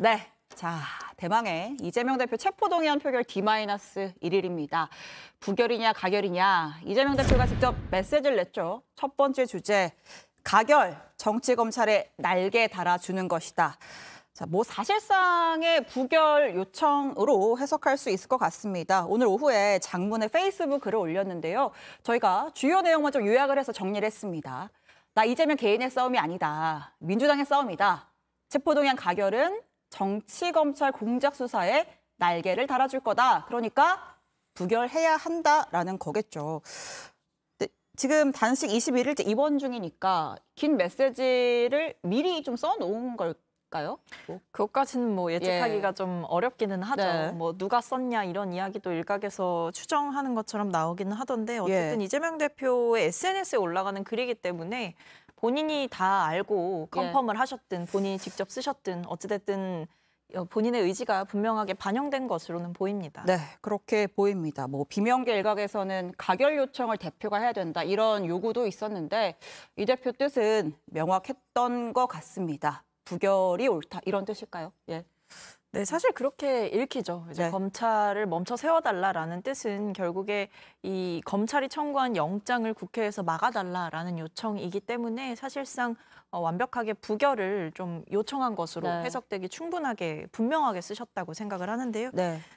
네, 자, 대망의 이재명 대표 체포동의안 표결 D-1일입니다. 부결이냐 가결이냐, 이재명 대표가 직접 메시지를 냈죠. 첫 번째 주제, 가결, 정치검찰에 날개 달아주는 것이다. 자, 사실상의 부결 요청으로 해석할 수 있을 것 같습니다. 오늘 오후에 장문의 페이스북 글을 올렸는데요. 저희가 주요 내용만 좀 요약을 해서 정리를 했습니다. 나 이재명 개인의 싸움이 아니다. 민주당의 싸움이다. 체포동의안 가결은 정치검찰 공작 수사에 날개를 달아줄 거다. 그러니까 부결해야 한다라는 거겠죠. 지금 단식 21일째 입원 중이니까 긴 메시지를 미리 좀 써놓은 걸까요? 그것까지는 예측하기가 좀 어렵기는 하죠. 네. 누가 썼냐 이런 이야기도 일각에서 추정하는 것처럼 나오기는 하던데 어쨌든 이재명 대표의 SNS에 올라가는 글이기 때문에 본인이 다 알고 컨펌을 하셨든 본인이 직접 쓰셨든 어찌됐든 본인의 의지가 분명하게 반영된 것으로는 보입니다. 네, 그렇게 보입니다. 비명계 일각에서는 가결 요청을 대표가 해야 된다 이런 요구도 있었는데 이 대표 뜻은 명확했던 것 같습니다. 부결이 옳다 이런 뜻일까요? 예. 네, 사실 그렇게 읽히죠. 이제 검찰을 멈춰 세워달라라는 뜻은 결국에 이 검찰이 청구한 영장을 국회에서 막아달라라는 요청이기 때문에 사실상 완벽하게 부결을 좀 요청한 것으로 해석되기 충분하게 분명하게 쓰셨다고 생각을 하는데요.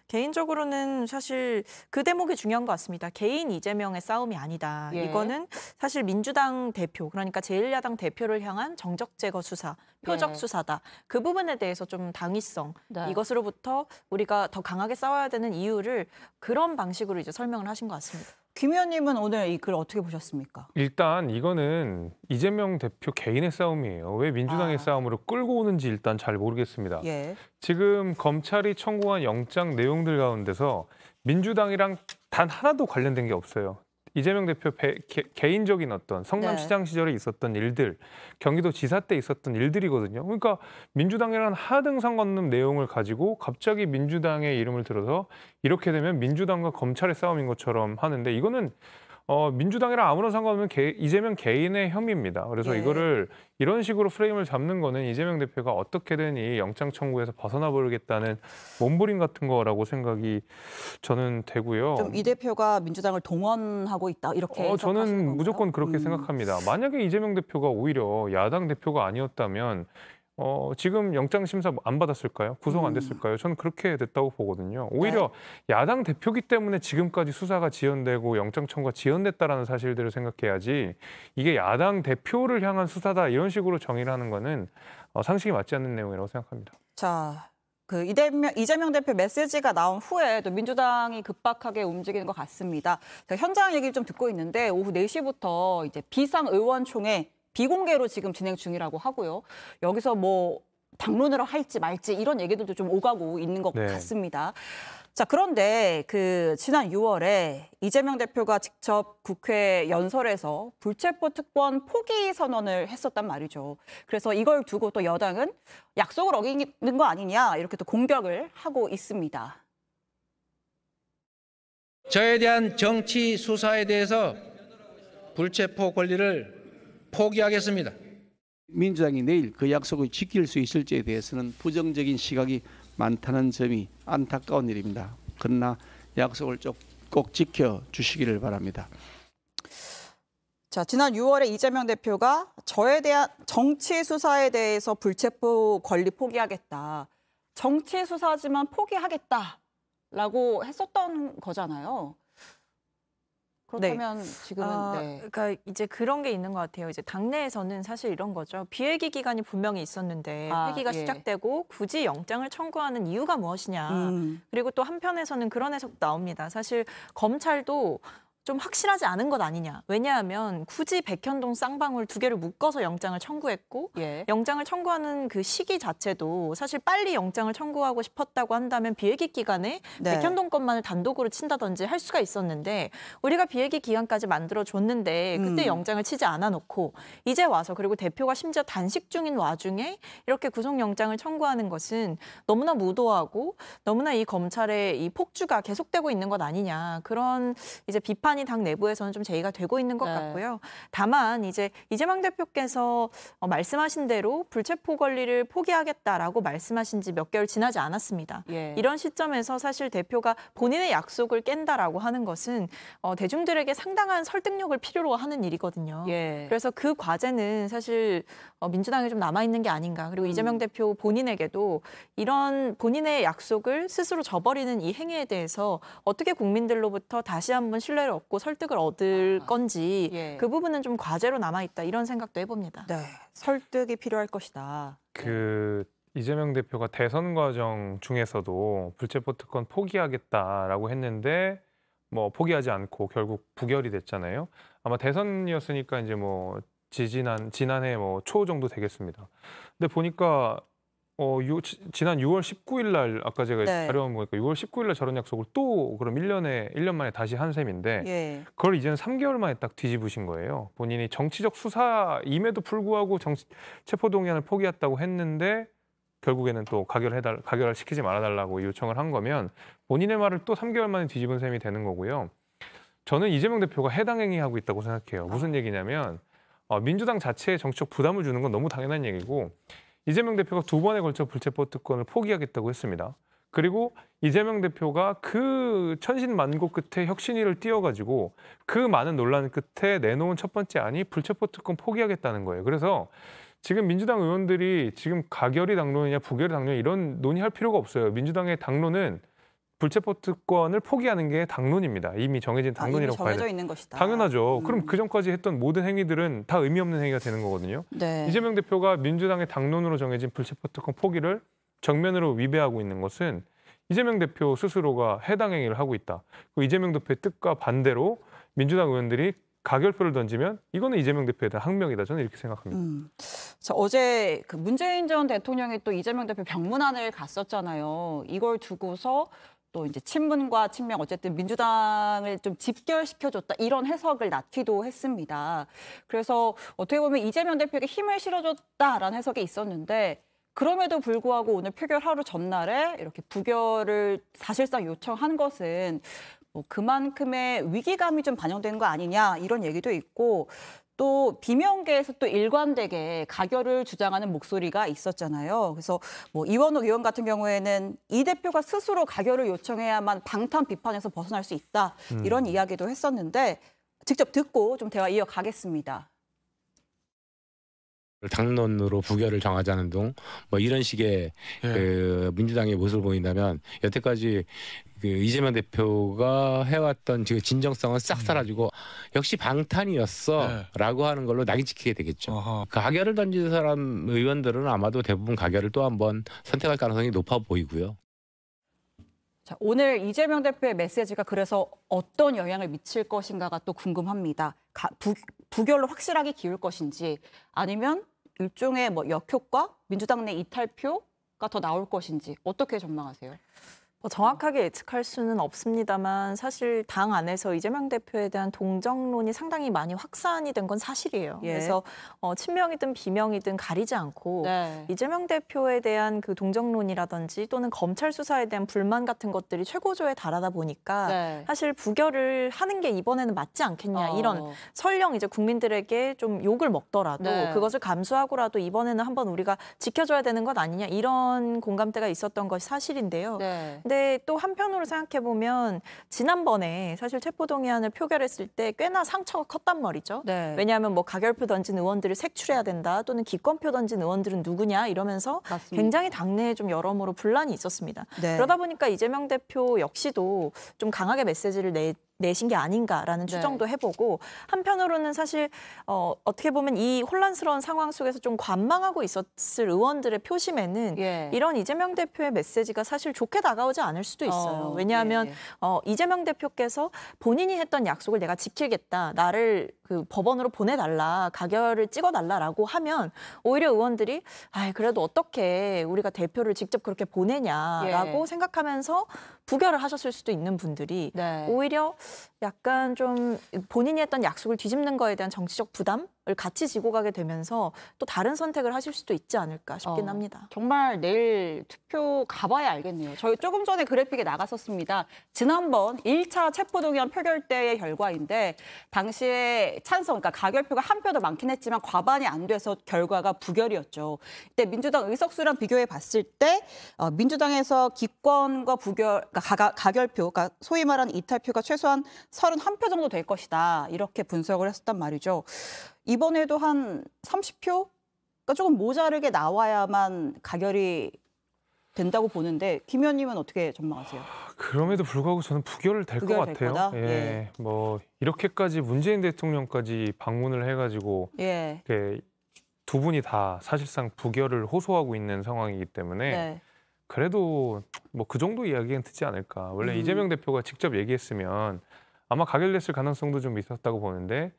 개인적으로는 사실 그 대목이 중요한 것 같습니다. 개인 이재명의 싸움이 아니다. 이거는 사실 민주당 대표, 그러니까 제1야당 대표를 향한 정적 제거 수사, 표적 수사다. 그 부분에 대해서 좀 당위성, 이것으로부터 우리가 더 강하게 싸워야 되는 이유를 그런 방식으로 이제 설명을 하신 것 같습니다. 김 의원님은 오늘 이 글 어떻게 보셨습니까? 일단 이거는 이재명 대표 개인의 싸움이에요. 왜 민주당의 싸움으로 끌고 오는지 일단 잘 모르겠습니다. 지금 검찰이 청구한 영장 내용들 가운데서 민주당이랑 단 하나도 관련된 게 없어요. 이재명 대표 개인적인 어떤 성남시장 시절에 있었던 일들, 경기도 지사 때 있었던 일들이거든요. 그러니까 민주당이랑 하등 상관없는 내용을 가지고 갑자기 민주당의 이름을 들어서 이렇게 되면 민주당과 검찰의 싸움인 것처럼 하는데 이거는 민주당이랑 아무런 상관없는 이재명 개인의 혐의입니다. 그래서 이거를 이런 식으로 프레임을 잡는 거는 이재명 대표가 어떻게든 이 영장 청구에서 벗어나 버리겠다는 몸부림 같은 거라고 생각이 저는 되고요. 좀 이 대표가 민주당을 동원하고 있다 이렇게 저는 무조건 그렇게 생각합니다. 만약에 이재명 대표가 오히려 야당 대표가 아니었다면 지금 영장 심사 안 받았을까요? 구속 안 됐을까요? 저는 그렇게 됐다고 보거든요. 오히려 야당 대표기 때문에 지금까지 수사가 지연되고 영장 청구가 지연됐다라는 사실들을 생각해야지 이게 야당 대표를 향한 수사다 이런 식으로 정의를 하는 거는 상식이 맞지 않는 내용이라고 생각합니다. 자, 이재명 대표 메시지가 나온 후에 또 민주당이 급박하게 움직이는 것 같습니다. 제가 현장 얘기를 좀 듣고 있는데 오후 4시부터 이제 비상의원총회 비공개로 지금 진행 중이라고 하고요. 여기서 당론으로 할지 말지 이런 얘기들도 좀 오가고 있는 것 같습니다. 자, 그런데 지난 6월에 이재명 대표가 직접 국회 연설에서 불체포 특권 포기 선언을 했었단 말이죠. 그래서 이걸 두고 또 여당은 약속을 어기는 거 아니냐 이렇게 또 공격을 하고 있습니다. 저에 대한 정치 수사에 대해서 불체포 권리를 포기하겠습니다. 민주당이 내일 그 약속을 지킬 수 있을지에 대해서는 부정적인 시각이 많다는 점이 안타까운 일입니다. 그러나 약속을 꼭 지켜주시기를 바랍니다. 자, 지난 6월에 이재명 대표가 저에 대한 정치 수사에 대해서 불체포 권리 포기하겠다. 정치 수사지만 포기하겠다라고 했었던 거잖아요. 그렇다면 지금은 그러니까 이제 그런 게 있는 것 같아요. 이제 당내에서는 사실 이런 거죠. 비회기 기간이 분명히 있었는데 회기가 시작되고 굳이 영장을 청구하는 이유가 무엇이냐. 그리고 또 한편에서는 그런 해석도 나옵니다. 사실 검찰도 좀 확실하지 않은 것 아니냐. 왜냐하면 굳이 백현동 쌍방울 2개를 묶어서 영장을 청구했고 영장을 청구하는 그 시기 자체도 사실 빨리 영장을 청구하고 싶었다고 한다면 비회기 기간에 백현동 것만을 단독으로 친다든지 할 수가 있었는데 우리가 비회기 기간까지 만들어줬는데 그때 영장을 치지 않아 놓고 이제 와서 그리고 대표가 심지어 단식 중인 와중에 이렇게 구속영장을 청구하는 것은 너무나 무도하고 너무나 이 검찰의 이 폭주가 계속되고 있는 것 아니냐. 그런 이제 비판 논란이 당 내부에서는 좀 제기가 되고 있는 것 같고요. 다만 이제 이재명 대표께서 말씀하신 대로 불체포 권리를 포기하겠다라고 말씀하신 지 몇 개월 지나지 않았습니다. 이런 시점에서 사실 대표가 본인의 약속을 깬다라고 하는 것은 대중들에게 상당한 설득력을 필요로 하는 일이거든요. 그래서 그 과제는 사실 민주당에 좀 남아있는 게 아닌가. 그리고 이재명 대표 본인에게도 이런 본인의 약속을 스스로 저버리는 이 행위에 대해서 어떻게 국민들로부터 다시 한번 신뢰를 얻고 설득을 얻을 건지 그 부분은 좀 과제로 남아있다. 이런 생각도 해봅니다. 네, 설득이 필요할 것이다. 이재명 대표가 대선 과정 중에서도 불체포 특권 포기하겠다라고 했는데 뭐 포기하지 않고 결국 부결이 됐잖아요. 아마 대선이었으니까 이제 뭐 지난해 뭐 초 정도 되겠습니다. 근데 보니까 지난 6월 19일 날 아까 제가 자료 보니까 6월 19일 날 저런 약속을 또 그럼 1년 만에 다시 한 셈인데 그걸 이제는 3개월 만에 딱 뒤집으신 거예요. 본인이 정치적 수사임에도 불구하고 체포동의안을 포기했다고 했는데 결국에는 또 가결을 시키지 말아달라고 요청을 한 거면 본인의 말을 또 3개월 만에 뒤집은 셈이 되는 거고요. 저는 이재명 대표가 해당 행위하고 있다고 생각해요. 무슨 얘기냐면 민주당 자체에 정치적 부담을 주는 건 너무 당연한 얘기고 이재명 대표가 2번에 걸쳐 불체포 특권을 포기하겠다고 했습니다. 그리고 이재명 대표가 그 천신만고 끝에 혁신위를 띄워가지고 그 많은 논란 끝에 내놓은 첫 번째 안이 불체포 특권 포기하겠다는 거예요. 그래서 지금 민주당 의원들이 지금 가결이 당론이냐 부결이 당론이냐 이런 논의할 필요가 없어요. 민주당의 당론은 불체포 특권을 포기하는 게 당론입니다. 이미 정해진 당론이라고 봐야 돼요. 정해져 있는 것이다. 당연하죠. 그럼 그 전까지 했던 모든 행위들은 다 의미 없는 행위가 되는 거거든요. 이재명 대표가 민주당의 당론으로 정해진 불체포 특권 포기를 정면으로 위배하고 있는 것은 이재명 대표 스스로가 해당 행위를 하고 있다. 그리고 이재명 대표의 뜻과 반대로 민주당 의원들이 가결표를 던지면 이거는 이재명 대표에 대한 항명이다. 저는 이렇게 생각합니다. 자, 어제 문재인 전 대통령이 또 이재명 대표 병문안을 갔었잖아요. 이걸 두고서 또 이제 친문과 친명 어쨌든 민주당을 좀 집결시켜줬다 이런 해석을 낳기도 했습니다. 그래서 어떻게 보면 이재명 대표에게 힘을 실어줬다라는 해석이 있었는데 그럼에도 불구하고 오늘 표결 하루 전날에 이렇게 부결을 사실상 요청한 것은 뭐 그만큼의 위기감이 좀 반영된 거 아니냐 이런 얘기도 있고 또 비명계에서 또 일관되게 가결을 주장하는 목소리가 있었잖아요. 그래서 뭐 이원욱 의원 같은 경우에는 이 대표가 스스로 가결을 요청해야만 방탄 비판에서 벗어날 수 있다 이런 이야기도 했었는데 직접 듣고 좀 대화 이어가겠습니다. 당론으로 부결을 정하자는 등 뭐 이런 식의 그 민주당의 모습을 보인다면 여태까지 그 이재명 대표가 해왔던 그 진정성은 싹 사라지고 역시 방탄이었어라고 하는 걸로 낙인 찍히게 되겠죠. 가결을 던진 사람 의원들은 아마도 대부분 가결을 또 한번 선택할 가능성이 높아 보이고요. 자, 오늘 이재명 대표의 메시지가 그래서 어떤 영향을 미칠 것인가가 또 궁금합니다. 부결로 확실하게 기울 것인지 아니면 일종의 뭐 역효과, 민주당 내 이탈표가 더 나올 것인지 어떻게 전망하세요? 정확하게 예측할 수는 없습니다만 사실 당 안에서 이재명 대표에 대한 동정론이 상당히 많이 확산이 된 건 사실이에요. 그래서 친명이든 비명이든 가리지 않고 이재명 대표에 대한 그 동정론이라든지 또는 검찰 수사에 대한 불만 같은 것들이 최고조에 달하다 보니까 사실 부결을 하는 게 이번에는 맞지 않겠냐 이런 설령 이제 국민들에게 좀 욕을 먹더라도 그것을 감수하고라도 이번에는 한번 우리가 지켜줘야 되는 것 아니냐 이런 공감대가 있었던 것이 사실인데요. 근데 또 한편으로 생각해 보면 지난번에 사실 체포동의안을 표결했을 때 꽤나 상처가 컸단 말이죠. 왜냐하면 뭐 가결표 던진 의원들을 색출해야 된다 또는 기권표 던진 의원들은 누구냐 이러면서 굉장히 당내에 좀 여러모로 분란이 있었습니다. 그러다 보니까 이재명 대표 역시도 좀 강하게 메시지를 내신 게 아닌가라는 추정도 해보고 한편으로는 사실 어떻게 보면 이 혼란스러운 상황 속에서 좀 관망하고 있었을 의원들의 표심에는 이런 이재명 대표의 메시지가 사실 좋게 다가오지 않을 수도 있어요. 왜냐하면 이재명 대표께서 본인이 했던 약속을 내가 지키겠다. 나를 그 법원으로 보내달라. 가결을 찍어달라라고 하면 오히려 의원들이 그래도 어떻게 우리가 대표를 직접 그렇게 보내냐라고 생각하면서 부결을 하셨을 수도 있는 분들이 오히려 약간 좀 본인이 했던 약속을 뒤집는 거에 대한 정치적 부담 같이 지고 가게 되면서 또 다른 선택을 하실 수도 있지 않을까 싶긴 합니다. 정말 내일 투표 가봐야 알겠네요. 저희 조금 전에 그래픽에 나갔었습니다. 지난번 1차 체포동의안 표결 때의 결과인데 당시에 찬성, 그러니까 가결표가 한 표 더 많긴 했지만 과반이 안 돼서 결과가 부결이었죠. 이때 민주당 의석수랑 비교해 봤을 때 민주당에서 기권과 부결, 그러니까 가결표, 그러니까 소위 말하는 이탈표가 최소한 31표 정도 될 것이다. 이렇게 분석을 했었단 말이죠. 이번에도 한 30표? 그러니까 조금 모자르게 나와야만 가결이 된다고 보는데 김 의원님은 어떻게 전망하세요? 그럼에도 불구하고 저는 부결 될 것 같아요. 거다? 예, 뭐 이렇게까지 문재인 대통령까지 방문을 해가지고 두 분이 다 사실상 부결을 호소하고 있는 상황이기 때문에 그래도 뭐 그 정도 이야기는 듣지 않을까. 원래 이재명 대표가 직접 얘기했으면 아마 가결됐을 가능성도 좀 있었다고 보는데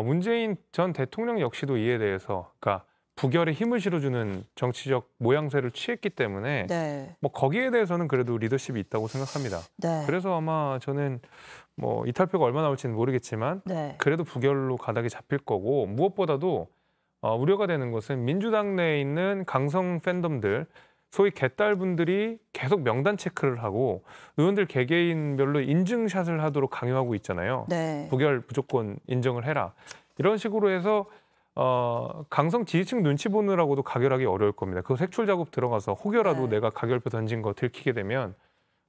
문재인 전 대통령 역시도 이에 대해서 그러니까 부결에 힘을 실어주는 정치적 모양새를 취했기 때문에 뭐 거기에 대해서는 그래도 리더십이 있다고 생각합니다. 그래서 아마 저는 뭐 이탈표가 얼마 나올지는 모르겠지만 그래도 부결로 가닥이 잡힐 거고 무엇보다도 우려가 되는 것은 민주당 내에 있는 강성 팬덤들 소위 개딸분들이 계속 명단 체크를 하고 의원들 개개인별로 인증샷을 하도록 강요하고 있잖아요. 부결 무조건 인정을 해라. 이런 식으로 해서 강성 지지층 눈치 보느라고도 가결하기 어려울 겁니다. 그 색출 작업 들어가서 혹여라도 내가 가결표 던진 거 들키게 되면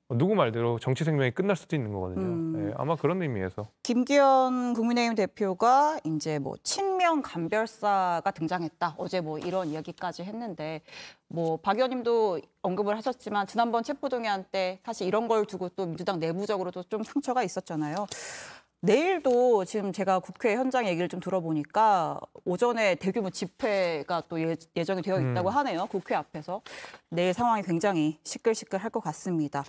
누구 말대로 정치 생명이 끝날 수도 있는 거거든요. 아마 그런 의미에서. 김기현 국민의힘 대표가 이제 뭐 친명 간별사가 등장했다. 어제 뭐 이런 이야기까지 했는데 뭐 박 의원님도 언급을 하셨지만 지난번 체포동의안 때 사실 이런 걸 두고 또 민주당 내부적으로도 좀 상처가 있었잖아요. 내일도 지금 제가 국회 현장 얘기를 좀 들어보니까 오전에 대규모 집회가 또 예정이 되어 있다고 하네요. 국회 앞에서. 내일 상황이 굉장히 시끌시끌할 것 같습니다.